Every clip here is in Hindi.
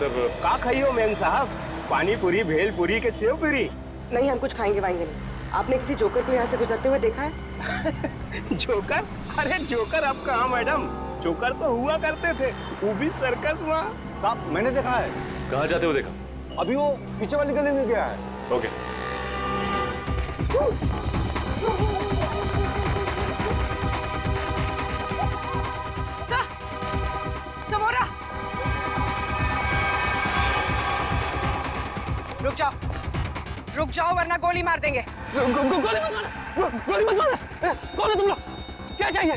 सब का खाइयो मैम साहब? पानी पूरी, भेल पूरी के सेव पूरी? नहीं, हम कुछ खाएंगे वाएंगे नहीं। आपने किसी जोकर को यहाँ से गुजरते हुए देखा है? जोकर? अरे जोकर अब कहाँ मैडम, जोकर तो हुआ करते थे, वो भी सर्कस में। साहब मैंने देखा है। कहाँ जाते हो देखा? अभी वो पीछे वाली गली में गया है। ओके। समोरा, रुक जाओ वरना गोली मार देंगे। गोली मत मारो, गोली मत मारो। कौन है तुम लोग? क्या चाहिए?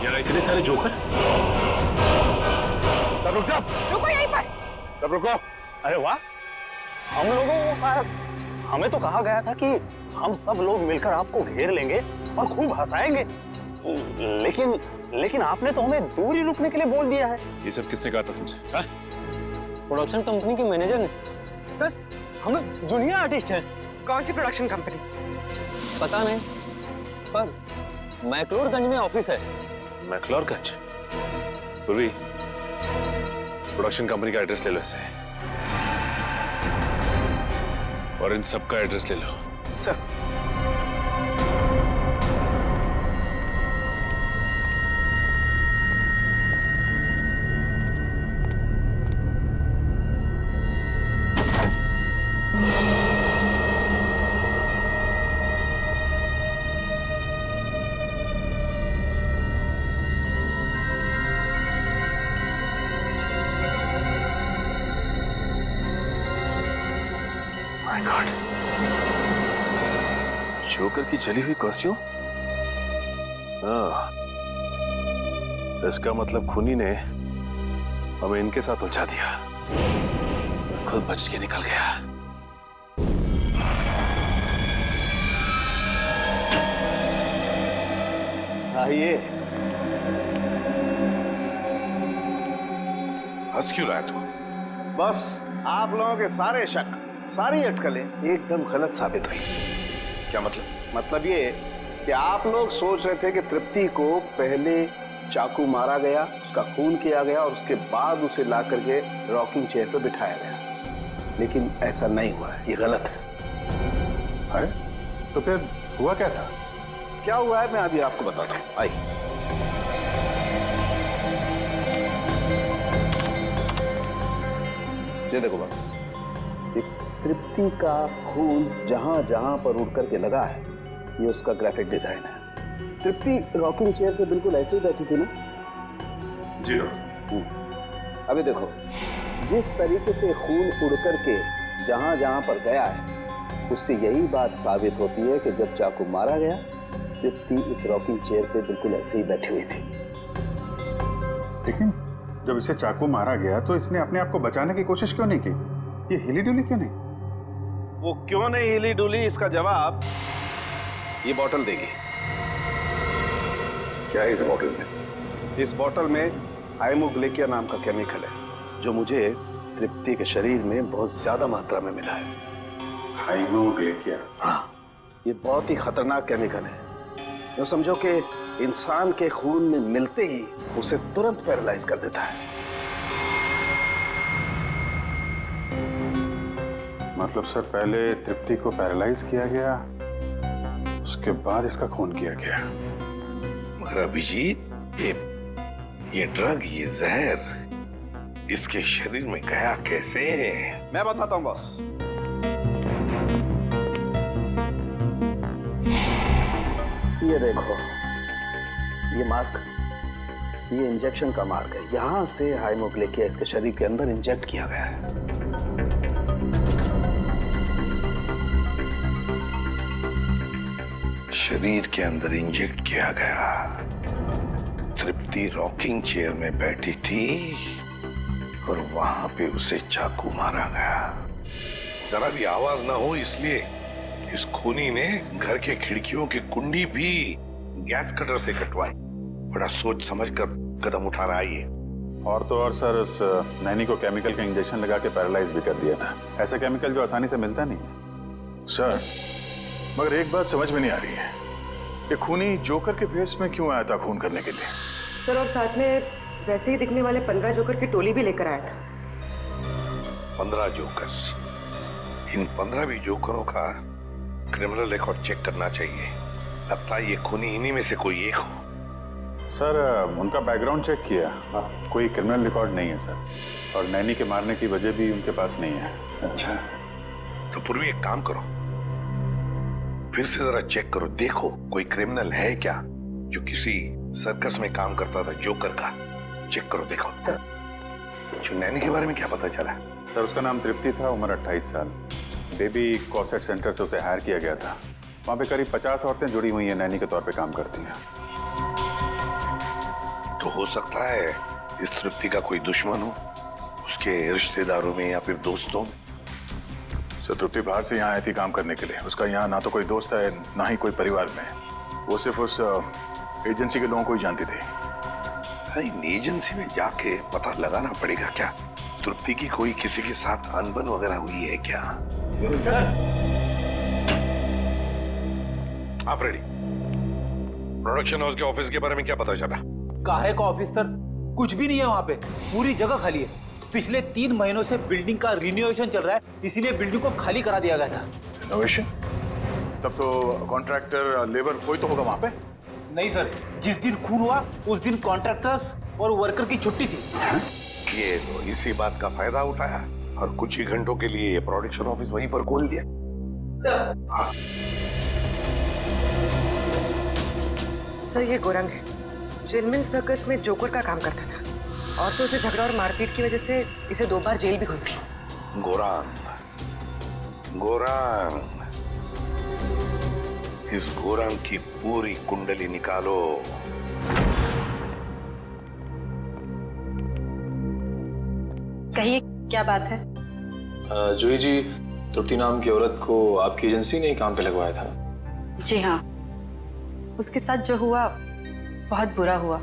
यहाँ इतने सारे जोकर? सब रुक जाओ। रुको यहीं पर। सब रुको। अरे वाह, हम लोगों को हमें तो कहा गया था कि हम सब लोग मिलकर आपको घेर लेंगे और खूब हंसाएंगे, लेकिन आपने तो हमें दूर ही रुकने के लिए बोल दिया है। ये सब किसने कहा था तुमसे? प्रोडक्शन कंपनी के मैनेजर ने। सर, हम लोग जूनियर आर्टिस्ट हैं। कौन सी प्रोडक्शन कंपनी? पता नहीं, पर मैक्लोडगंज में ऑफिस है। मैक्लोडगंज? पूर्वी, प्रोडक्शन कंपनी का एड्रेस ले लो इससे, और इन सबका एड्रेस ले लो। सर, माय गॉड, जोकर की जली हुई कॉस्ट्यूम। हाँ, इसका मतलब खूनी ने हमें इनके साथ उलझा दिया, खुद बच के निकल गया। आइए। हंस क्यों रहा है तू? बस आप लोगों के सारे शक, सारी अटकलें एकदम गलत साबित हुई। क्या मतलब? मतलब ये कि आप लोग सोच रहे थे कि तृप्ति को पहले चाकू मारा गया, उसका खून किया गया और उसके बाद उसे ला करके रॉकिंग चेयर पर बिठाया गया, लेकिन ऐसा नहीं हुआ है, ये गलत है। अरे तो फिर हुआ क्या था? क्या हुआ है मैं अभी आपको बताता हूँ, आइए। ये देखो बस, एक तृप्ति का खून जहां जहां पर उड़ करके लगा है, ये उसका ग्राफिक डिजाइन है। तृप्ति रॉकिंग चेयर पे बिल्कुल ऐसे ही बैठी थी ना? जी डॉक्टर। अभी देखो, जिस तरीके से खून उड़ करके जहां जहां पर गया है, उससे यही बात साबित होती है कि जब चाकू मारा गया, तृप्ति इस रॉकिंग चेयर पे बिल्कुल ऐसे ही बैठी हुई थी। लेकिन जब इसे चाकू मारा गया तो इसने अपने आप को बचाने की कोशिश क्यों नहीं की? ये हिली डुली क्यों नहीं? वो क्यों नहीं हिली डुली, इसका जवाब ये बोतल देगी। क्या है इस बोतल में? इस बोतल में हाइमोग्लिकिया नाम का केमिकल है, जो मुझे तृप्ति के शरीर में बहुत ज्यादा मात्रा में मिला है। हाइमोग्लिकिया? हाँ, ये बहुत ही खतरनाक केमिकल है। तो समझो कि इंसान के खून में मिलते ही उसे तुरंत पैरालाइज कर देता है। मतलब सर, पहले तृप्ति को पैरालाइज किया गया, उसके बाद इसका खून किया गया। मगर अभिजीत, ये ड्रग, ये जहर इसके शरीर में गया कैसे? मैं बताता हूं बॉस। ये देखो, ये मार्क, ये इंजेक्शन का मार्क है। यहां से हाइमोग्लिकिया इसके शरीर के अंदर इंजेक्ट किया गया है। शरीर के अंदर इंजेक्ट किया गया। तृप्ति रॉकिंग चेयर में बैठी थी और वहां पे उसे चाकू मारा गया। जरा भी आवाज ना हो इसलिए इस खूनी ने घर के खिड़कियों की कुंडी भी गैस कटर से कटवाई। बड़ा सोच समझ कर कदम उठा रहा है ये। और तो और सर, उस नैनी को केमिकल का इंजेक्शन लगा के पैरालाइज भी कर दिया था। ऐसा केमिकल जो आसानी से मिलता नहीं है। सर, मगर एक बात समझ में नहीं आ रही है, ये खूनी जोकर के भेष में क्यों आया था खून करने के लिए? सर और साथ में वैसे ही दिखने वाले 15 जोकर की टोली भी लेकर आया था। 15 जोकर्स। इन 15 भी जोकरों का क्रिमिनल रिकॉर्ड चेक करना चाहिए। लगता है ये खूनी इन्हीं में से कोई एक हो। सर उनका बैकग्राउंड चेक किया, कोई क्रिमिनल रिकॉर्ड नहीं है सर, और नैनी के मारने की वजह भी उनके पास नहीं है। अच्छा, तो पूर्वी एक काम करो, फिर से जरा चेक करो, देखो कोई क्रिमिनल है क्या जो किसी सर्कस में काम करता था जोकर का। चेक करो, देखो। जो नैनी के बारे में क्या पता चला? सर उसका नाम तृप्ति था, उम्र 28 साल। बेबी कॉसेट सेंटर से उसे हायर किया गया था। वहाँ पे करीब 50 औरतें जुड़ी हुई हैं, नैनी के तौर पे काम करती हैं। तो हो सकता है इस तृप्ति का कोई दुश्मन हो, उसके रिश्तेदारों में या फिर दोस्तों में। सर तृप्ति बाहर से यहाँ आई थी काम करने के लिए। उसका यहाँ ना तो कोई दोस्त है ना ही कोई परिवार में। वो सिर्फ उस एजेंसी के लोगों को ही जानती थी। अरे इन एजेंसी में जाके पता लगाना पड़ेगा क्या तृप्ति की कोई किसी के साथ अनबन वगैरह हुई है क्या? सर आप रेडी? प्रोडक्शन हाउस के ऑफिस के बारे में क्या पता चला? काहे का ऑफिस सर? कुछ भी नहीं है वहाँ पे, पूरी जगह खाली है। पिछले 3 महीनों से बिल्डिंग का रिनोवेशन चल रहा है, इसीलिए बिल्डिंग को खाली करा दिया गया था। रिनोवेशन? तब तो कॉन्ट्रैक्टर लेबर कोई तो होगा वहाँ पे? नहीं सर, जिस दिन खून हुआ उस दिन कॉन्ट्रैक्टर्स और वर्कर की छुट्टी थी। ये तो इसी बात का फायदा उठाया और कुछ ही घंटों के लिए प्रोडक्शन ऑफिस वहीं पर खोल दिया। हाँ। सर ये गोरंग है, जिनमिन सर्कस में जोकर का काम करता था, और तो उसे झगड़ा और मारपीट की वजह से इसे 2 बार जेल भी हुई थी। गोरांग, गोरांग, इस गोरांग की पूरी कुंडली निकालो। कहिए क्या बात है? जूही जी, तृप्ति नाम की औरत को आपकी एजेंसी ने ही काम पे लगवाया था। जी हाँ, उसके साथ जो हुआ बहुत बुरा हुआ।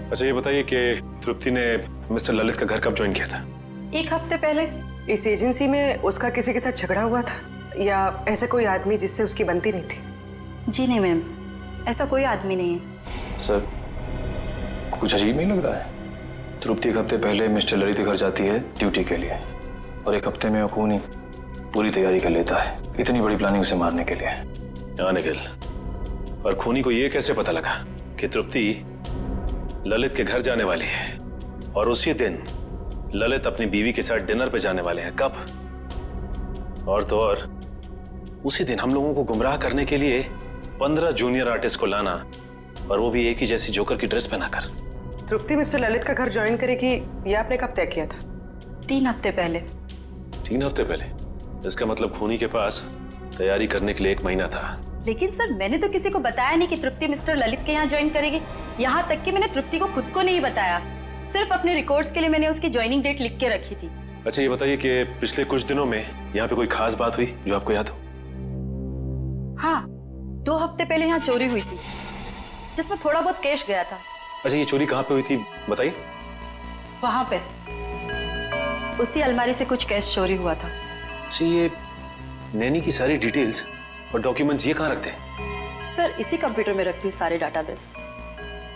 अच्छा ये बताइए कि तृप्ति ने मिस्टर ललित का घर कब ज्वाइन किया था? 1 हफ्ते पहले। इस एजेंसी में उसका किसी के साथ झगड़ा हुआ था या ऐसा कोई आदमी जिससे उसकी बनती नहीं थी? जी नहीं मैम, ऐसा कोई आदमी नहीं है। सर कुछ अजीब नहीं लग रहा है? तृप्ति 1 हफ्ते पहले मिस्टर ललित के घर जाती है ड्यूटी के लिए, और 1 हफ्ते में वो खूनी पूरी तैयारी कर लेता है, इतनी बड़ी प्लानिंग उसे मारने के लिए। हाँ निखिल, और खूनी को ये कैसे पता लगा कि तृप्ति ललित के घर जाने वाली है, और उसी दिन ललित अपनी बीवी के साथ डिनर पे जाने वाले हैं? कब? और तो और उसी दिन हम लोगों को गुमराह करने के लिए 15 जूनियर आर्टिस्ट को लाना, और वो भी एक ही जैसी जोकर की ड्रेस पहनाकर। तृप्ति मिस्टर ललित का घर ज्वाइन करेगी ये आपने कब तय किया था? 3 हफ्ते पहले। 3 हफ्ते पहले? इसका मतलब खूनी के पास तैयारी करने के लिए 1 महीना था। लेकिन सर मैंने तो किसी को बताया नहीं कि तृप्ति मिस्टर ललित के यहाँ ज्वाइन करेगी। यहाँ तक कि मैंने तृप्ति को खुद को नहीं बताया, सिर्फ अपने रिकॉर्ड्स के लिए मैंने उसकी ज्वाइनिंग डेट लिख के रखी थी। अच्छा ये बताइए कि पिछले कुछ दिनों में यहाँ पे कोई खास बात हुई जो आपको याद हो? हाँ, 2 हफ्ते पहले यहाँ चोरी हुई थी जिसमें थोड़ा बहुत कैश गया था। अच्छा ये चोरी कहाँ पे हुई थी बताइए? वहां पे उसी अलमारी से कुछ कैश चोरी हुआ था। अच्छा ये नैनी की सारी डिटेल्स और डॉक्यूमेंट्स ये कहाँ रखते हैं? सर इसी कंप्यूटर में रखती हूँ सारे डाटाबेस।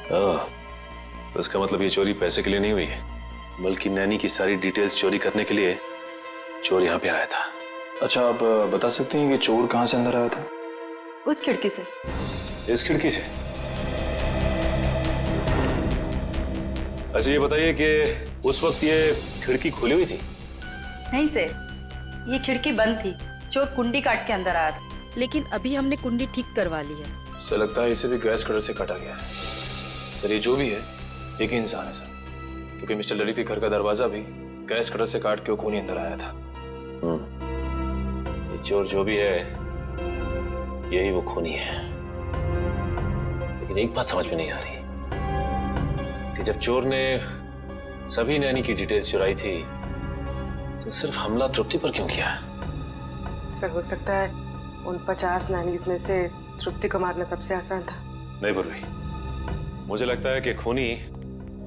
तो इसका मतलब ये चोरी पैसे के लिए नहीं हुई है, बल्कि नैनी की सारी डिटेल्स चोरी करने के लिए चोर यहाँ पे आया था। अच्छा आप बता सकते हैं कि चोर कहाँ से अंदर आया था? उस खिड़की से। इस खिड़की से? अच्छा ये बताइए कि उस वक्त ये खिड़की खुली हुई थी? नहीं सर, ये खिड़की बंद थी, चोर कुंडी काट के अंदर आया था। लेकिन अभी हमने कुंडी ठीक करवा ली है। सर लगता है इसे भी गैस कटर से काटा गया है। सर ये जो भी है एक ही इंसान है सर, क्योंकि मिस्टर ललित के घर का दरवाजा भी गैस कटर से काट के वो खूनी अंदर आया था। ये चोर जो भी है यही वो खूनी है। लेकिन एक बात समझ में नहीं आ रही कि जब चोर ने सभी नैनी की डिटेल्स चुराई थी तो सिर्फ हमला तृप्ति पर क्यों किया? सर हो सकता है उन 50 नैनीज में से तृप्ति को मारना सबसे आसान था। नहीं पूर्वी, मुझे लगता है कि खूनी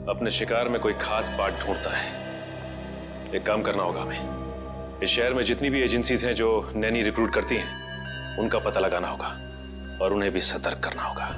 अपने शिकार में कोई खास पार्ट ढूंढता है। एक काम करना होगा हमें, इस शहर में जितनी भी एजेंसीज हैं जो नैनी रिक्रूट करती हैं उनका पता लगाना होगा और उन्हें भी सतर्क करना होगा।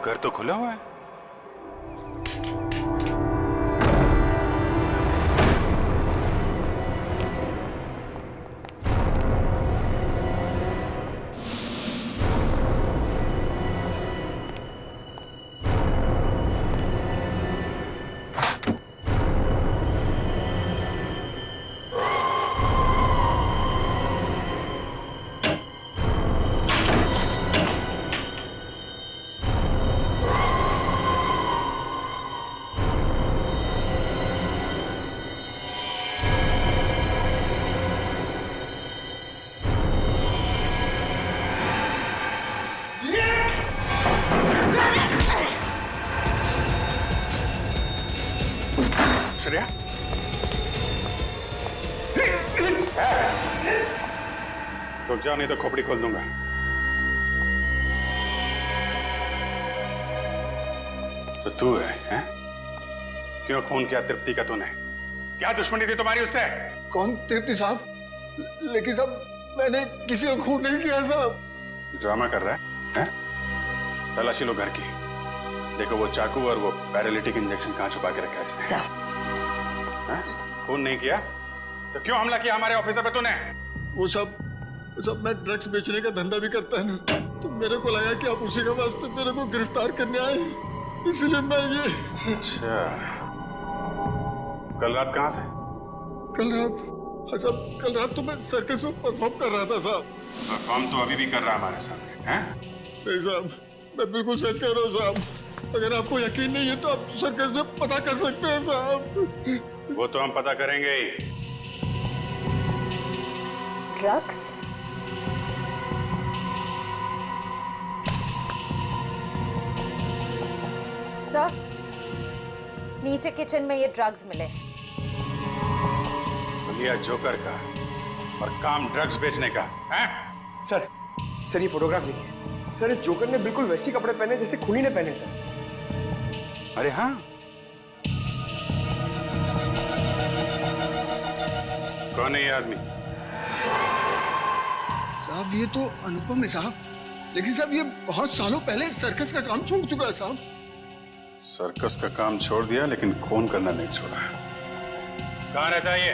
घर तो खुला हुआ है। श्रेया, रुक जा नहीं तो खोपड़ी खोल दूंगा। तो तू है? क्यों खून किया तृप्ति का तूने? क्या दुश्मनी थी तुम्हारी उससे? कौन तृप्ति साहब? लेकिन साहब मैंने किसी को खून नहीं किया साहब। ड्रामा कर रहा है? तलाशी लो घर की। देखो वो चाकू और वो पैरालिटिक इंजेक्शन कहाँ छुपा के रखा है इसने। खून नहीं किया तो क्यों हमला किया हमारे ऑफिसर पे तूने? वो सब मैं ड्रग्स बेचने का धंधा भी करता है ना, तो मेरे को लगा कि आप उसी के वास्ते मेरे को गिरफ्तार करने आए, इसलिए मैं ये। अच्छा, कल रात कहाँ थे? कल रात? हाँ साहब, कल रात तो मैं सर्कस में परफॉर्म कर रहा था साहब। परफॉर्म तो अभी भी कर रहा हमारे सामने हैं? नहीं साहब, मैं बिल्कुल सच कह रहा हूँ साहब। अगर आपको यकीन नहीं है तो आप सर्कस में पता कर सकते हैं साहब। वो तो हम पता करेंगे ही। ड्रग्स? सर, नीचे किचन में ये ड्रग्स मिले। लिया जोकर का और काम ड्रग्स बेचने का है? सर ये फोटोग्राफ देखिए। सर, इस जोकर ने बिल्कुल वैसे कपड़े पहने जैसे खूनी ने पहने सर। अरे हाँ, कौन है ये आदमी? साहब ये तो अनुपम है साहब, लेकिन साहब ये बहुत सालों पहले सर्कस का काम छोड़ चुका है साहब। सर्कस का काम छोड़ दिया लेकिन खून करना नहीं छोड़ा। कहाँ रहता है ये?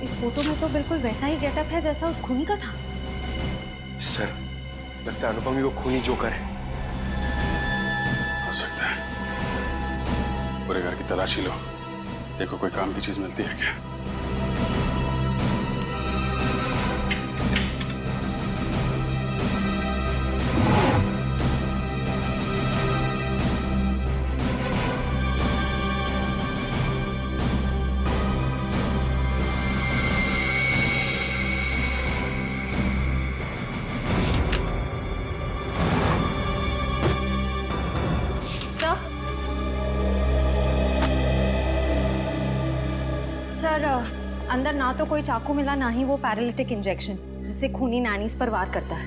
इस फोटो में तो बिल्कुल वैसा ही गेटअप है जैसा उस खूनी का था। सर, लगता है अनुपम ही वो खूनी जोकर है। हो सकता है। पूरे घर की तलाशी लो, देखो कोई काम की चीज मिलती है क्या। सर, अंदर ना तो कोई चाकू मिला, ना ही वो पैरालिटिक इंजेक्शन जिससे खूनी नैनीज पर वार करता है।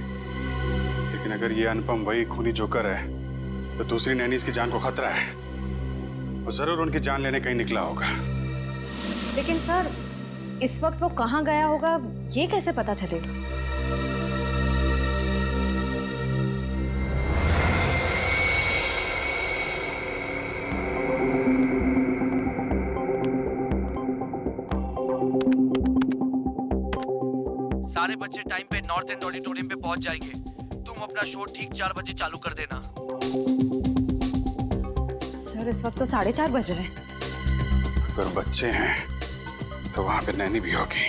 लेकिन अगर ये अनुपम वही खूनी जोकर है तो दूसरी नैनी की जान को खतरा है और जरूर उनकी जान लेने कहीं निकला होगा। लेकिन सर इस वक्त वो कहाँ गया होगा ये कैसे पता चलेगा? सारे बच्चे टाइम पे नॉर्थ एंड ऑडिटोरियम पे पहुंच जाएंगे। तुम अपना शो ठीक 4 बजे चालू कर देना। सर इस वक्त तो 4:30 बज रहे हैं। अगर बच्चे हैं तो वहां पे नैनी भी होगी।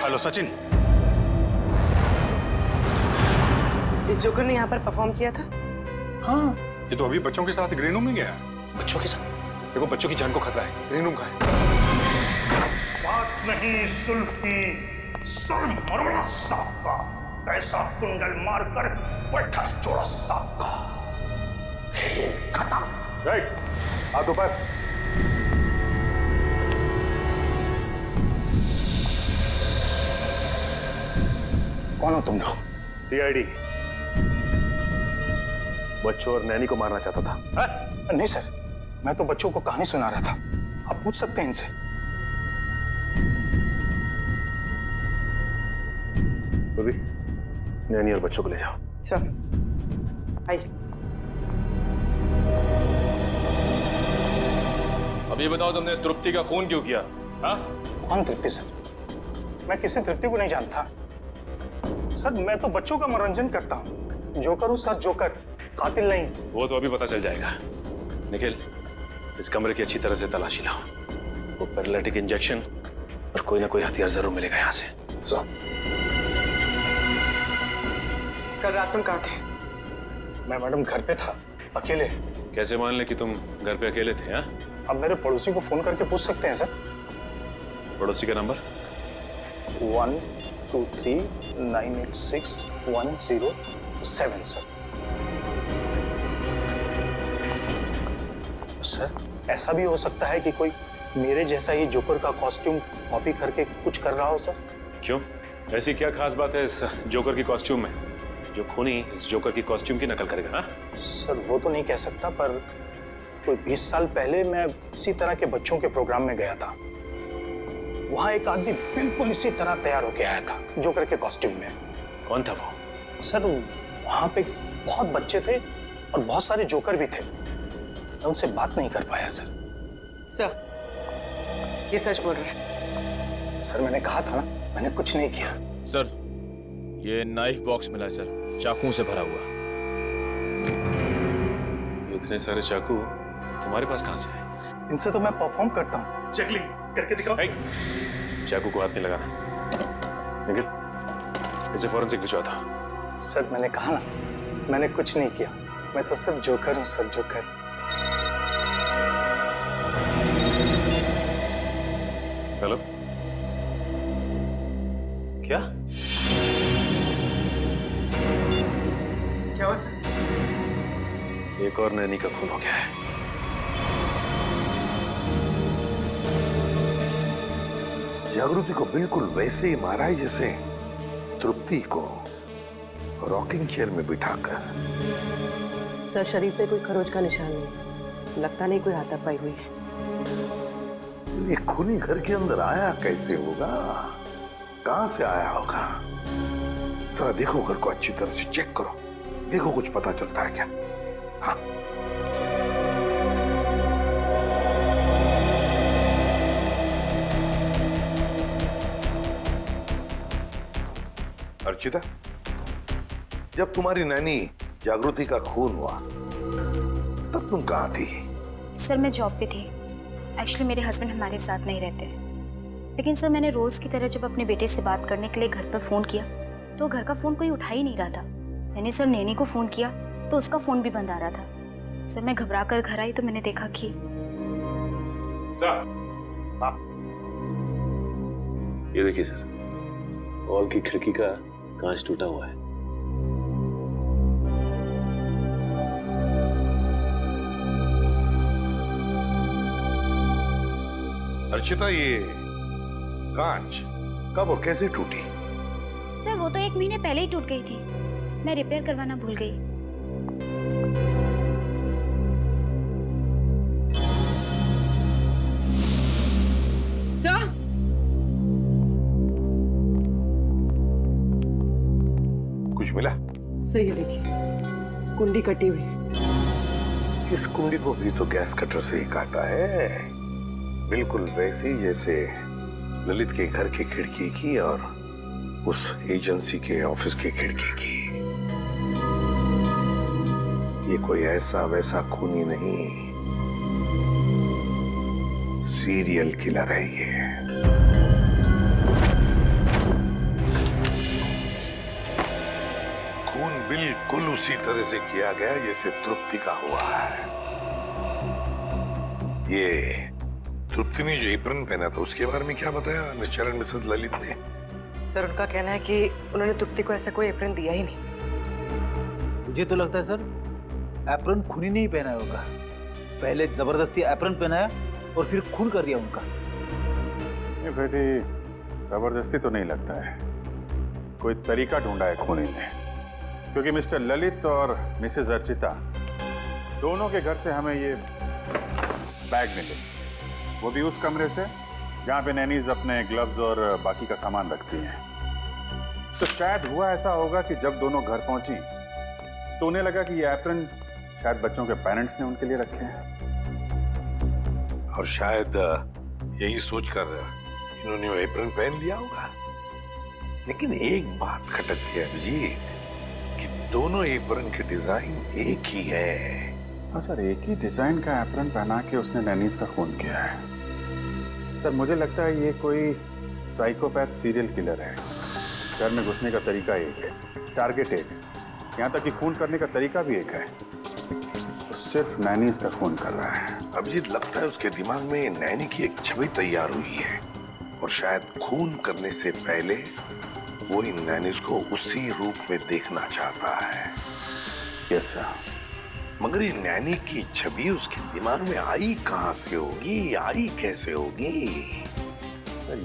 हेलो सचिन, इस जोकर ने यहाँ पर परफॉर्म किया था? हाँ, ये तो अभी बच्चों के साथ ग्रीन रूम में गया है। बच्चों के साथ? देखो बच्चों की जान को खतरा है, ग्रीन रूम का है। बात नहीं सुल्फ की, सर मरवड़ा साहब का, कैसा कुंडल मारकर बैठा चोरा साहब का। खत्म। राइट, हाथ ऊपर। कौन हो तुम लोग? सीआईडी बच्चों और नैनी को मारना चाहता था। नहीं सर, मैं तो बच्चों को कहानी सुना रहा था। आप पूछ सकते हैं इनसे। अभी नैनी और बच्चों को ले जाओ। चल आइए। अब ये बताओ तुमने तृप्ति का खून क्यों किया? हाँ? कौन तृप्ति सर? मैं किसी तृप्ति को नहीं जानता सर। मैं तो बच्चों का मनोरंजन करता हूँ। जोकर हूँ सर, जोकर, कातिल नहीं। वो तो अभी पता चल जाएगा। निखिल, इस कमरे की अच्छी तरह से तलाशी लो। वो पैरालिटिक इंजेक्शन और कोई ना कोई हथियार जरूर मिलेगा यहाँ से। कल रात तुम कहाँ थे? मैं मैडम घर पे था, अकेले। कैसे मान ले कि तुम घर पे अकेले थे? हाँ, अब मेरे पड़ोसी को फोन करके पूछ सकते हैं सर। पड़ोसी का नंबर? 123986107 सर। सर ऐसा भी हो सकता है कि कोई मेरे जैसा ही जोकर का कॉस्ट्यूम कॉपी करके कुछ कर रहा हो सर। क्यों? ऐसी क्या खास बात है इस जोकर की कॉस्ट्यूम में जो खूनी इस जोकर की कॉस्ट्यूम की नकल करेगा? हाँ सर वो तो नहीं कह सकता, पर कोई 20 साल पहले मैं इसी तरह के बच्चों के प्रोग्राम में गया था। वहां एक आदमी बिल्कुल इसी तरह तैयार होके आया था, जोकर के कॉस्ट्यूम में। कौन था वो? सर वहां पे बहुत बच्चे थे और बहुत सारे जोकर भी थे। मैं उनसे बात नहीं कर पाया सर। सर ये सच बोल रहे हैं? सर मैंने कहा था ना, मैंने कुछ नहीं किया। सर ये नाइफ बॉक्स मिला है सर, चाकुओं से भरा हुआ। इतने सारे चाकू तुम्हारे पास कहाँ से है? इनसे तो मैं परफॉर्म करता हूँ। चेकलिंग करके दिखाओ। चाकू को हाथ नहीं लगाना। निखिल, इसे फॉरेंसिक भिजवा दो। सर मैंने कहा ना, मैंने कुछ नहीं किया। मैं तो सिर्फ जोकर हूँ सर, जोकर। हेलो, क्या क्या हुआ सर? एक और नैनी का खून हो गया है। जागृति को बिल्कुल वैसे ही मारा है जैसे तृप्ति को रॉकिंग चेयर में बिठाकर। सर शरीर पे कोई खरोच का निशान नहीं, लगता नहीं कोई हाथापाई हुई है। ये खूनी घर के अंदर आया कैसे होगा? कहां से आया होगा? जरा देखो, घर को अच्छी तरह से चेक करो, देखो कुछ पता चलता है क्या? हाँ अर्चिता, जब तुम्हारी नैनी जागृति का खून हुआ तब तुम कहां थी? सर मैं जॉब पे थी। एक्चुअली मेरे हस्बैंड हमारे साथ नहीं रहते, लेकिन सर मैंने रोज की तरह जब अपने बेटे से बात करने के लिए घर पर फोन किया तो घर का फोन कोई उठा ही नहीं रहा था। मैंने सर नैनी को फोन किया तो उसका फोन भी बंद आ रहा था। सर मैं घबरा कर घर आई तो मैंने देखा कि ये देखिए सर, हॉल की खिड़की का कांच टूटा हुआ है। अर्चिता, ये कांच कब और कैसे टूटी? सर वो तो 1 महीने पहले ही टूट गई थी, मैं रिपेयर करवाना भूल गई। सर कुछ मिला? सही है, देखिए कुंडी कटी हुई है। इस कुंडी को भी तो गैस कटर से ही काटा है, बिल्कुल वैसी जैसे ललित के घर की खिड़की की और उस एजेंसी के ऑफिस की खिड़की की। ये कोई ऐसा वैसा खूनी नहीं, सीरियल किलर है ये। खून बिल्कुल उसी तरह से किया गया जैसे तृप्ति का हुआ है। ये तृप्ति ने जो एप्रन पहना था उसके बारे में क्या बताया मिस्टर एंड मिसेस ललित ने? सर उनका कहना है कि उन्होंने तृप्ति को ऐसा कोई एप्रन दिया ही नहीं। मुझे तो लगता है सर एप्रन खूनी ने ही पहना होगा। पहले जबरदस्ती एप्रन पहनाया और फिर खून कर दिया उनका। ये बेटी जबरदस्ती तो नहीं लगता है, कोई तरीका ढूंढा है खूनी ने। क्योंकि मिस्टर ललित और मिसेस अर्चिता दोनों के घर से हमें ये बैग मिले, वो भी उस कमरे से जहाँ पे नैनीज अपने ग्लव्स और बाकी का सामान रखती हैं। तो शायद हुआ ऐसा होगा कि जब दोनों घर पहुंची तो उन्हें लगा कि ये एप्रन शायद बच्चों के पेरेंट्स ने उनके लिए रखे हैं, और शायद यही सोचकर इन्होंने वो एप्रन पहन लिया होगा। लेकिन एक बात खटकती है अभिजीत कि दोनों एप्रन के डिजाइन एक ही है। हाँ सर, एक ही डिजाइन का एप्रन पहना के उसने नैनीज का खून किया है। सर मुझे लगता है ये कोई साइकोपैथ सीरियल किलर है। घर में घुसने का तरीका एक, टारगेट एक, यहाँ तक कि खून करने का तरीका भी एक है। तो सिर्फ नैनीज का खून कर रहा है। अभिजीत लगता है उसके दिमाग में नैनी की एक छवि तैयार हुई है और शायद खून करने से पहले वो इन नैनीज को उसी रूप में देखना चाहता है। Yes sir. मगर ये नैनी की छवि उसके दिमाग में आई कहां से होगी, आई कैसे होगी?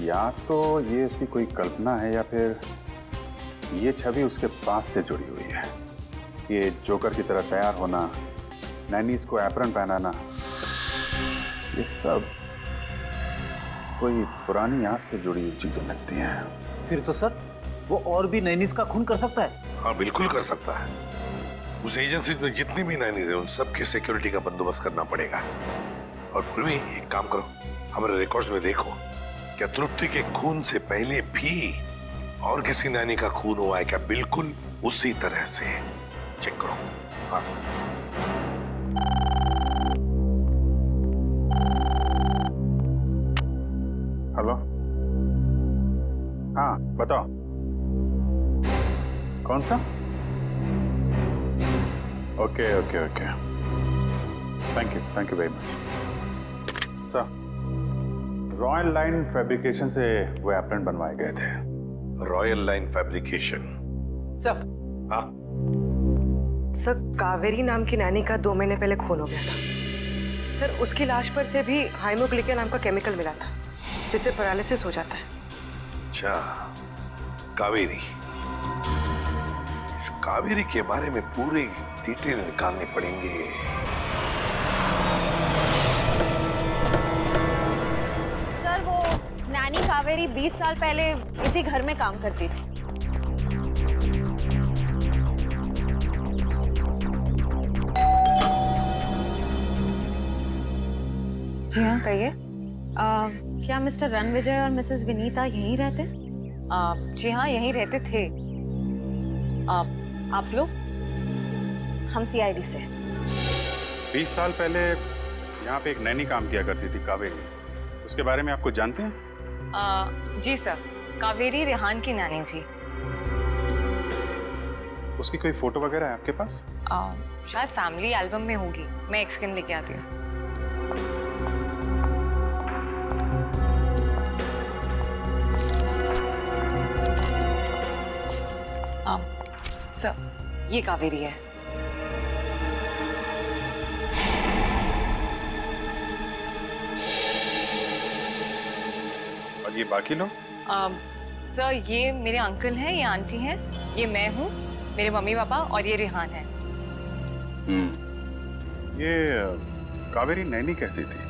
या तो ये उसकी कोई कल्पना है या फिर ये छवि उसके पास से जुड़ी हुई है। ये जोकर की तरह तैयार होना, नैनीज को एप्रन पहनाना, ये सब कोई पुरानी याद से जुड़ी हुई चीजें लगती हैं। फिर तो सर वो और भी नैनीज का खून कर सकता है। हाँ बिल्कुल कर सकता है। उस एजेंसी में जितनी भी नैनीज है उन सबके सिक्योरिटी का बंदोबस्त करना पड़ेगा। और फिर भी एक काम करो, हमारे रिकॉर्ड्स में देखो क्या तृप्ति के खून से पहले भी और किसी नैनी का खून हुआ है क्या? बिल्कुल उसी तरह से चेक करो। हाँ हेलो, हाँ बताओ कौन सा? Okay okay okay, thank you very much sir. Royal line fabrication से वो एप्रन बनवाए गए थे। Royal line fabrication? सर हाँ सर, कावेरी नाम की नैनी का 2 महीने पहले खून हो गया था सर। उसकी लाश पर से भी हाइमोग्लिकन नाम का केमिकल मिला था जिससे पैरालिसिस हो जाता है। अच्छा, कावेरी। इस कावेरी के बारे में पूरी डिटेल निकालने पड़ेंगे। सर वो नैनी कावेरी 20 साल पहले इसी घर में काम करती थी। जी हाँ कहिए। क्या मिस्टर रणविजय और मिसेस विनीता यहीं रहते? जी हाँ यहीं रहते थे। आप लोग? हम सीआईडी से। 20 साल पहले यहाँ पे एक नैनी काम किया करती थी, कावेरी। उसके बारे में आप कुछ जानते हैं? जी सर, कावेरी रेहान की नैनी थी। उसकी कोई फोटो वगैरह है आपके पास? शायद फैमिली एल्बम में होगी, मैं एक सेकंड लेके आती हूँ। सर ये कावेरी है। और ये बाकी लोग? सर ये मेरे अंकल हैं, ये आंटी हैं, ये मैं हूँ, मेरे मम्मी पापा और ये रेहान है। ये कावेरी नैनी कैसी थी?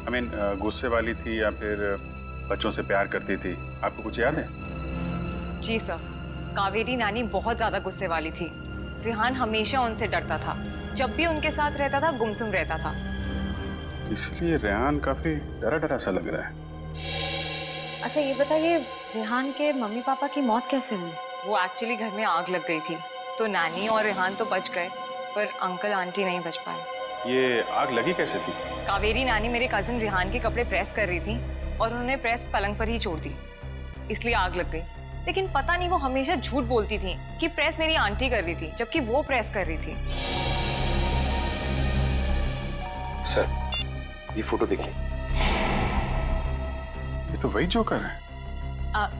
I mean, गुस्से वाली थी या फिर बच्चों से प्यार करती थी? आपको कुछ याद है? जी सर, कावेरी नानी बहुत ज्यादा गुस्से वाली थी। रेहान हमेशा उनसे डरता था, जब भी उनके साथ रहता था गुमसुम रहता था। इसलिए रेहान काफी डरा डरा सा लग रहा है। अच्छा ये बताइए, रेहान के मम्मी पापा की मौत कैसे हुई? वो एक्चुअली घर में आग लग गई थी, तो नानी और रेहान तो बच गए, पर अंकल आंटी नहीं बच पाए। ये आग लगी कैसे थी? कावेरी नानी मेरे कजिन रेहान के कपड़े प्रेस कर रही थी और उन्होंने प्रेस पलंग पर ही छोड़ दी, इसलिए आग लग गई। लेकिन पता नहीं वो हमेशा झूठ बोलती थी कि प्रेस मेरी आंटी कर रही थी, जबकि वो प्रेस कर रही थी। सर, ये फोटो देखिए, ये तो वही जोकर है।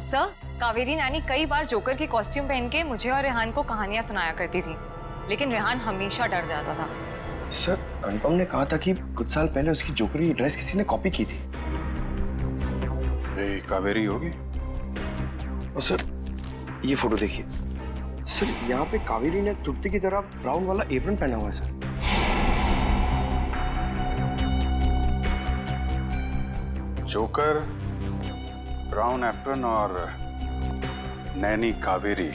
सर, कावेरी नानी कई बार जोकर की कॉस्ट्यूम पहन के मुझे और रेहान को कहानियां सुनाया करती थी, लेकिन रेहान हमेशा डर जाता था। सर, अनुपम ने कहा था कि कुछ साल पहले उसकी जोकर की ड्रेस किसी ने कॉपी की थी। ये कावेरी होगी? और सर, ये फोटो देखिए। सर, यहाँ पे कावेरी ने तृप्ति की तरह ब्राउन वाला एप्रन पहना हुआ है सर। जोकर, ब्राउन एप्रन और नैनी कावेरी।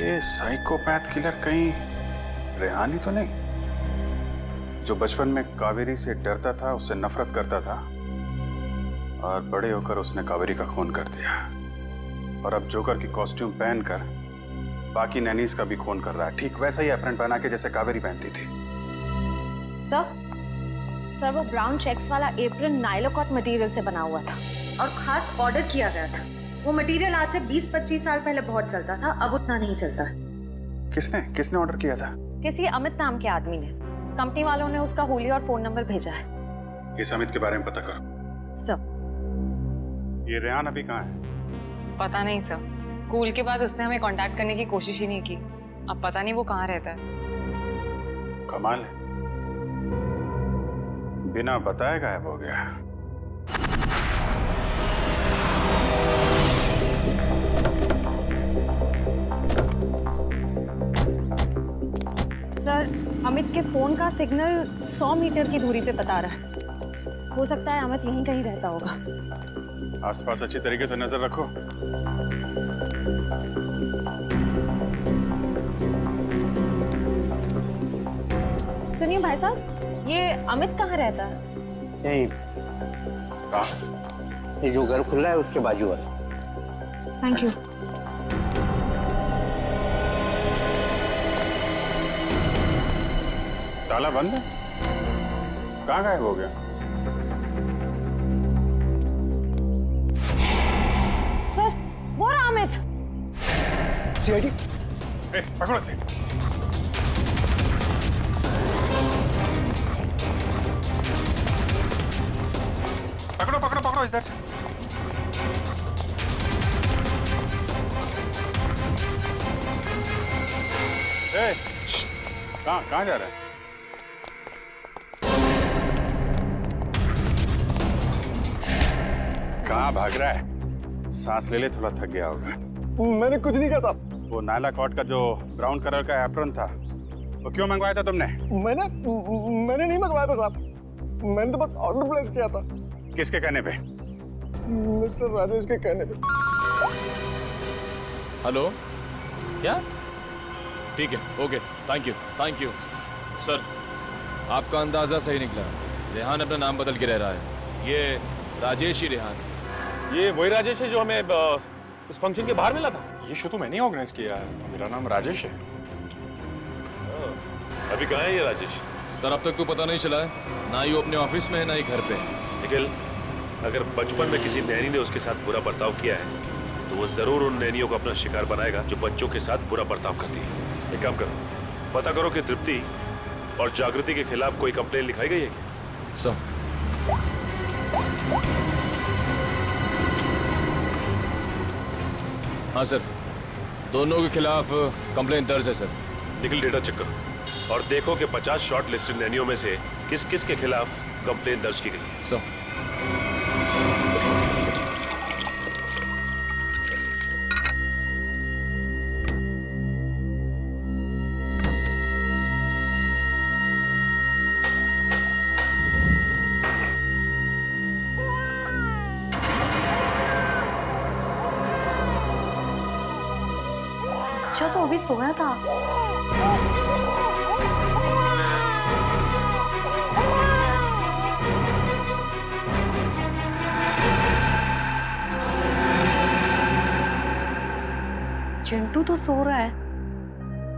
ये साइकोपैथ किलर कहीं रेहान ही तो नहीं, जो बचपन में कावेरी से डरता था, उससे नफरत करता था और बड़े होकर उसने कावेरी का खून कर दिया, और अब जोकर की कॉस्ट्यूम पहनकर बाकी नैनीज का भी खून कर रहा है, ठीक वैसा ही एप्रन पहना के जैसे कावेरी पहनती थी। सर वो ब्राउन चेक्स वाला एप्रन नाइलोकॉट मटेरियल से बना हुआ था और खास ऑर्डर किया गया था। वो मटेरियल आज से 20-25 साल पहले बहुत चलता था, अब उतना नहीं चलता। किसने ऑर्डर किया था? किसी अमित नाम के आदमी ने। कंपनी वालों ने उसका होली और फोन नंबर भेजा है। इस अमित के बारे में पता करो। सर, ये रेहान अभी कहाँ है? पता नहीं सर, स्कूल के बाद उसने हमें कांटेक्ट करने की कोशिश ही नहीं की। अब पता नहीं वो कहाँ रहता है। कमाल है, बिना बताए गायब हो गया। सर, अमित के फोन का सिग्नल 100 मीटर की दूरी पे बता रहा है। हो सकता है अमित यहीं कहीं रहता होगा। आसपास अच्छी तरीके से नजर रखो। सुनिए भाई साहब, ये अमित कहाँ रहता है? यही, ये जो घर खुला है उसके बाजू वाला। Thank you. ताला बंद है? कहाँ गायब हो गया? सर, वो रहा अमित। सीआईडी, पकड़ो से। पकड़ो इधर से। कहाँ जा रहा है? कहाँ भाग रहा है? सांस ले ले, थोड़ा थक गया होगा। मैंने कुछ नहीं कहा साहब। वो नायला कॉट का जो ब्राउन कलर का एप्रन था, वो क्यों मंगवाया था तुमने? मैंने नहीं मंगवाया था साहब, मैंने तो बस ऑर्डर प्लेस किया था। किसके कहने पे? मिस्टर राजेश के कहने पे। हेलो, क्या? ठीक है, ओके, थैंक यू सर। आपका अंदाजा सही निकला, रेहान अपना नाम बदल के रह रहा है। ये राजेश ही रेहान। ये वही राजेश है जो हमें उस फंक्शन के बाहर मिला था? ये शो तो मैंने ऑर्गेनाइज किया है, मेरा नाम राजेश है। अभी कहाँ है ये राजेश? सर, अब तक तो पता नहीं चला है, ना ही वो अपने ऑफिस में है ना ही घर पे। निखिल, अगर बचपन में किसी नैनी ने उसके साथ बुरा बर्ताव किया है तो वो जरूर उन नैनियों को अपना शिकार बनाएगा जो बच्चों के साथ बुरा बर्ताव करती है। एक काम करो, पता करो कि तृप्ति और जागृति के खिलाफ कोई कंप्लेन लिखाई गई है क्या? सर, हाँ सर, दोनों के खिलाफ कंप्लेन दर्ज है सर। निखिल, डेटा चेक करो और देखो कि 50 शॉर्ट लिस्टेड नैनियों में से किस किस के खिलाफ कंप्लेन दर्ज की गई है। सर, बच्चा तो अभी सोया था। चिंटू तो सो रहा है,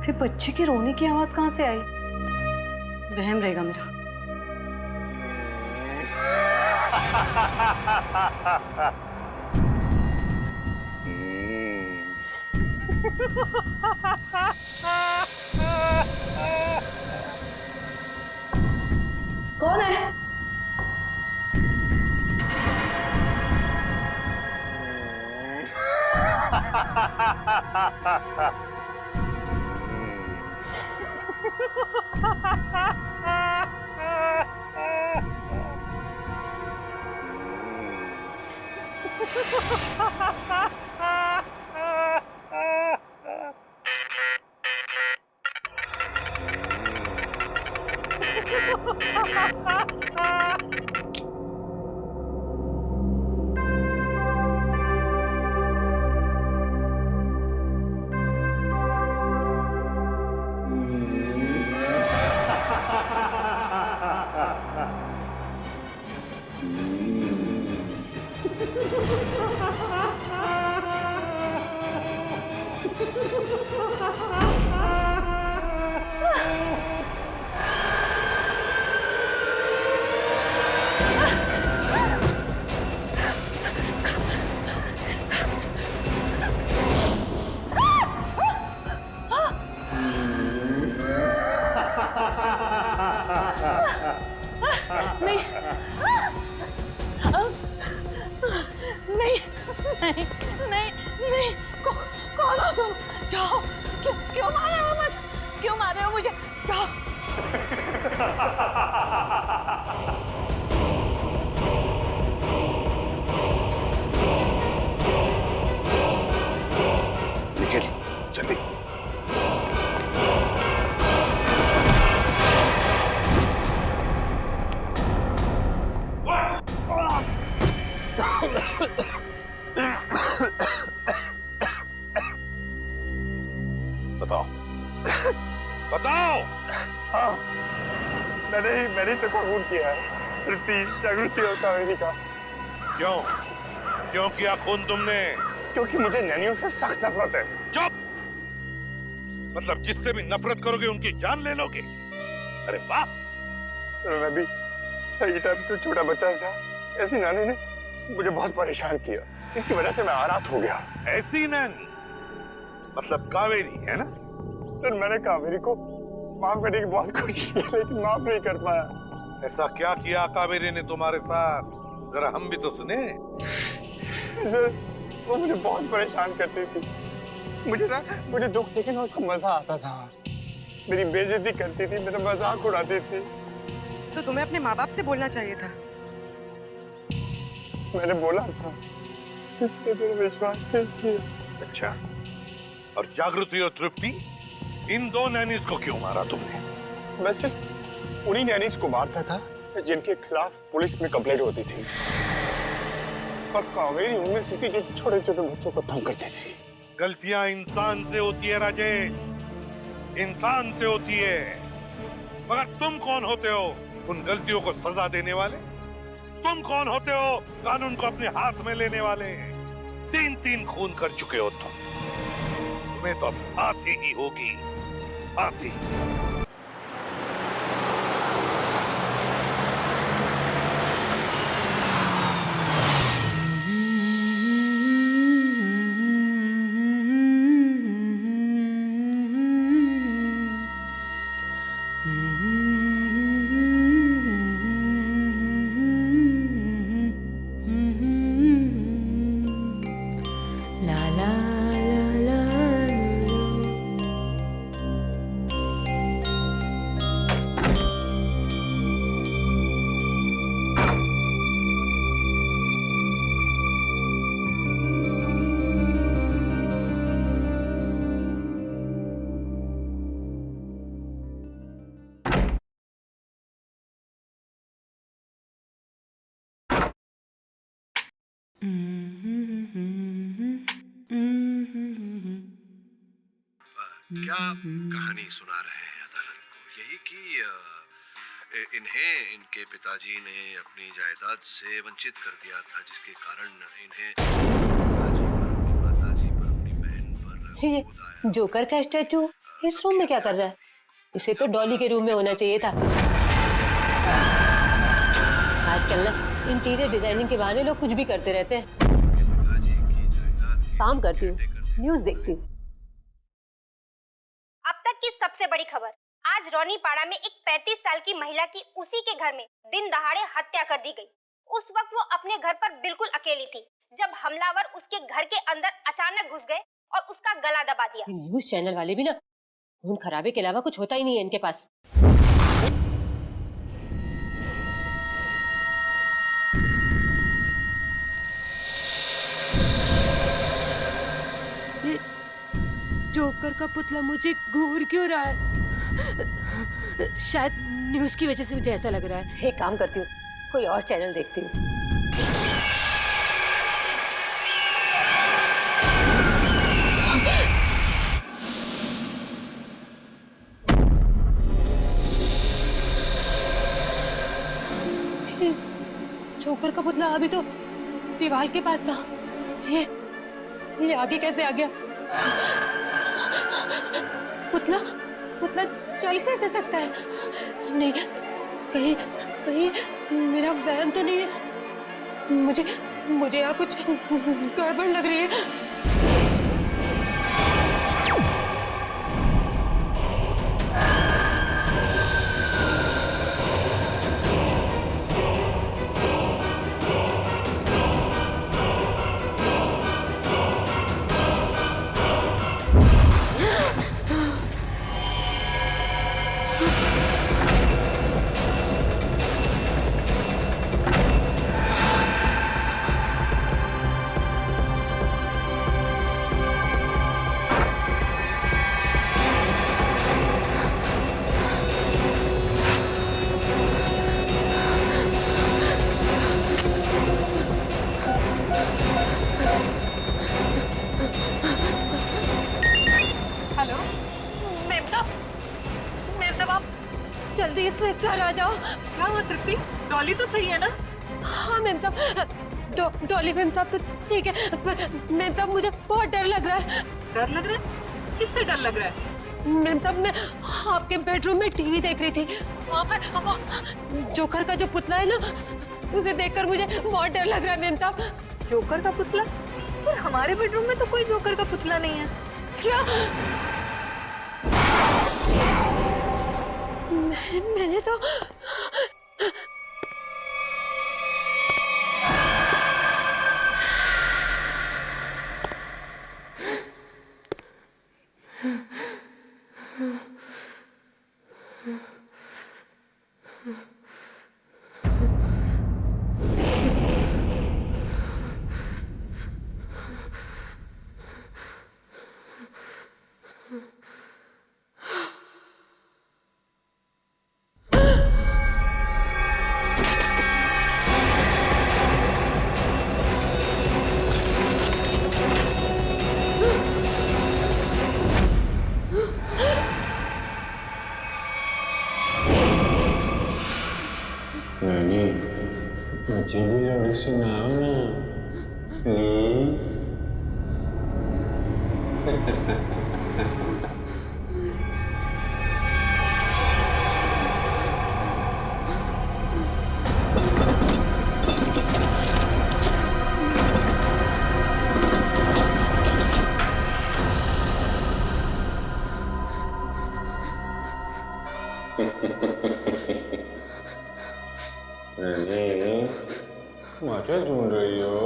फिर बच्चे की रोने की आवाज कहां से आई? वहम रहेगा मेरा। कौन है? नहीं नहीं नहीं नहीं कौन हो तुम? जाओ। क्यों मार रहे हो मुझे? क्यों मार रहे हो मुझे? जाओ। निखिल जल्दी। बताओ बताओ। हाँ, मैंने से खून किया है। तृप्ति, जागृति और कावेरी का। क्यों क्यों किया खून तुमने? क्योंकि मुझे नैनियों से सख्त नफरत है। चुप! मतलब जिससे भी नफरत करोगे उनकी जान ले लोगे? अरे वाह! मैं भी सही टाइम पे छोटा बच्चा था, ऐसी नानी ने मुझे बहुत परेशान किया। इसकी वजह से मैं आरात हो गया। ऐसी नानी मतलब कावेरी है ना? फिर मैंने कावेरी को माफ करने की बहुत कोशिश की, लेकिन माफ नहीं कर पाया। ऐसा क्या किया कावेरी ने तुम्हारे साथ? जरा हम भी तो सुने। सर, वो मुझे बहुत परेशान करती थी। मुझे दुख देखे ना उसको मजा आता था। मेरी बेइज्जती करती थी, मेरा मजाक उड़ाती थी। तो तुम्हें अपने माँ बाप से बोलना चाहिए था। मैंने बोला था, किसने मेरा विश्वास नहीं किया। अच्छा, और जागृति और तृप्ति, इन दो नैनीज को क्यों मारा तुमने? मैं सिर्फ उन्हीं नैनीज को मारता था जिनके खिलाफ पुलिस में कंप्लेंट होती थी। पर कावेरी उनमें से थी जो छोटे छोटे बच्चों को तंग करती थी। गलतियां इंसान से होती है राजेश, इंसान से होती है। मगर तुम कौन होते हो उन गलतियों को सजा देने वाले? तुम कौन होते हो कानून को अपने हाथ में लेने वाले? 3 खून कर चुके हो तुम। तुम्हें तो अब फांसी ही होगी, फांसी। क्या कहानी सुना रहे हैं अदालत को? यही कि इन्हें इनके पिताजी ने अपनी जायदाद से वंचित कर दिया था, जिसके कारण इन्हें माताजी पर, अपनी बहन पर ये जोकर का स्टैचू इस रूम में क्या कर रहा है? इसे तो डॉली के रूम में होना चाहिए था। आजकल ना इंटीरियर डिजाइनिंग के बहाने लोग कुछ भी करते रहते हैं। काम करती हूँ, न्यूज़ देखती हूँ। अब तक की सबसे बड़ी खबर, आज रोनीपाड़ा में एक 35 साल की महिला की उसी के घर में दिन दहाड़े हत्या कर दी गई। उस वक्त वो अपने घर पर बिल्कुल अकेली थी जब हमलावर उसके घर के अंदर अचानक घुस गए और उसका गला दबा दिया। न्यूज़ चैनल वाले भी ना खून खराबे के अलावा कुछ होता ही नहीं है इनके पास। जोकर का पुतला मुझे घूर क्यों रहा है? शायद न्यूज़ की वजह से मुझे ऐसा लग रहा है। एक काम करती हूँ, कोई और चैनल देखती हूँ। जोकर का पुतला अभी तो दीवार के पास था। ये आगे कैसे आ गया? पुतला चल कैसे सकता है? नहीं, कहीं मेरा वहम तो नहीं है। मुझे यहाँ कुछ गड़बड़ लग रही है। जल्दी से घर आ जाओ। क्या हुआ तृप्ति? डॉली तो सही है ना? हाँ मैम साहब, डॉली मैम साहब तो ठीक है, पर मैम साहब मुझे बहुत डर लग रहा है। डर लग रहा है? किससे डर लग रहा है? मैम साहब मैं आपके बेडरूम में टीवी देख रही थी, वहाँ पर जोकर का जो पुतला है ना, उसे देखकर मुझे बहुत डर लग रहा है मैम साहब। जोकर का पुतला? पर हमारे बेडरूम में तो कोई जोकर का पुतला नहीं है। क्या? मैंने तो मुझे भी लड़ी सुनाओ ना प्लीज। क्या ढूंढ रही हो?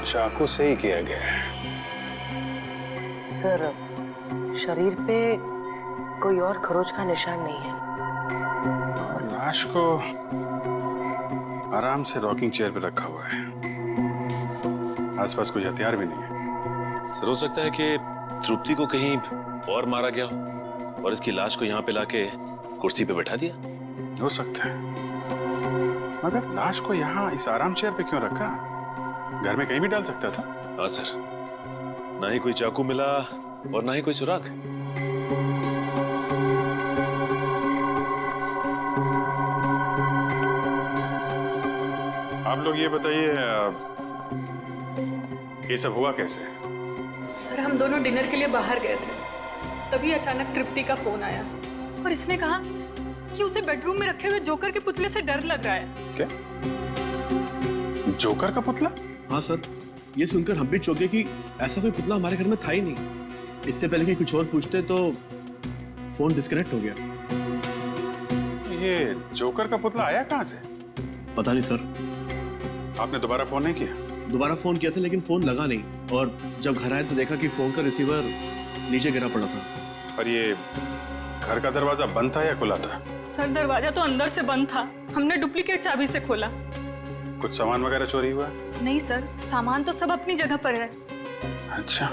चाकू से ही किया गया है। सर, शरीर पे कोई और खरोच का निशान नहीं है। और लाश को आराम से रॉकिंग चेयर पे रखा हुआ है। आसपास कोई हथियार भी नहीं है। सर, हो सकता है कि तृप्ति को कहीं और मारा गया हो और इसकी लाश को यहाँ पे लाके कुर्सी पे बैठा दिया। हो सकता है, मगर लाश को यहाँ इस आराम चेयर पे क्यों रखा? घर में कहीं भी डाल सकता था। हाँ सर, ना ही कोई चाकू मिला और ना ही कोई सुराग। आप लोग ये बताइए, ये सब हुआ कैसे? सर, हम दोनों डिनर के लिए बाहर गए थे, तभी अचानक तृप्ति का फोन आया और इसने कहा कि उसे बेडरूम में रखे हुए जोकर के पुतले से डर लग रहा है। क्या? जोकर का पुतला? हाँ सर, ये सुनकर हम भी चौंके कि ऐसा कोई पुतला हमारे घर में था ही नहीं। इससे पहले कि कुछ और पूछते तो फोन डिस्कनेक्ट हो गया। ये जोकर का पुतला आया कहाँ से? पता नहीं सर। आपने दोबारा फोन नहीं किया? दोबारा फोन किया था लेकिन फोन लगा नहीं, और जब घर आए तो देखा कि फोन का रिसीवर नीचे गिरा पड़ा था। और ये घर का दरवाजा बंद था या खुला था? सर, दरवाजा तो अंदर से बंद था, हमने डुप्लीकेट चाबी से खोला। कुछ सामान वगैरह चोरी हुआ? नहीं सर, सामान तो सब अपनी जगह पर है। अच्छा।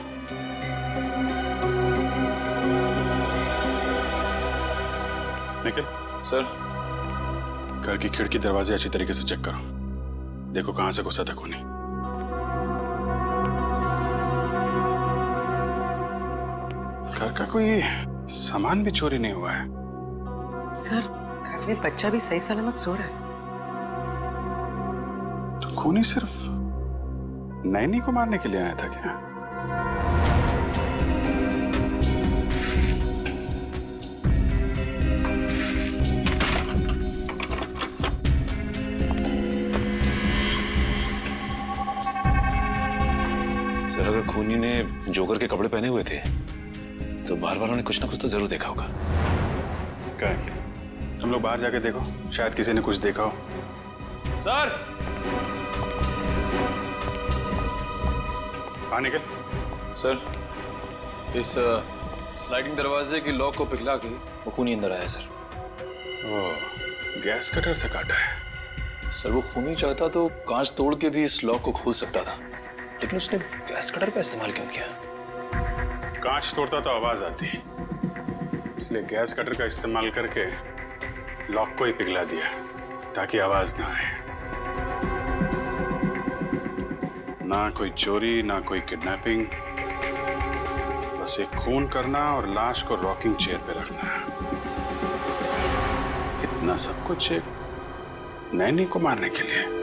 निखिल सर, घर की खिड़की दरवाजे अच्छी तरीके से चेक करो, देखो कहां से घुसा था खूनी। घर का कोई सामान भी चोरी नहीं हुआ है। सर, घर में बच्चा भी सही सलामत सो रहा है। तो खूनी सिर्फ नैनी को मारने के लिए आया था क्या? सर, अगर खूनी ने जोकर के कपड़े पहने हुए थे तो बाहर वालों ने कुछ ना कुछ तो जरूर देखा होगा। क्या? तुम लोग बाहर जाके देखो, शायद किसी ने कुछ देखा हो। सर, हाँ निकल। सर, इस स्लाइडिंग दरवाजे की लॉक को पिघला के वो खूनी अंदर आया सर। ओ, गैस कटर से काटा है। सर, वो खूनी चाहता तो कांच तोड़ के भी इस लॉक को खोल सकता था, लेकिन उसने गैस कटर का इस्तेमाल क्यों किया? कांच तोड़ता तो आवाज आती, इसलिए गैस कटर का इस्तेमाल करके लॉक को ही पिघला दिया ताकि आवाज ना आए। ना कोई चोरी, ना कोई किडनैपिंग, बस एक खून करना और लाश को रॉकिंग चेयर पे रखना। इतना सब कुछ एक नैनी को मारने के लिए।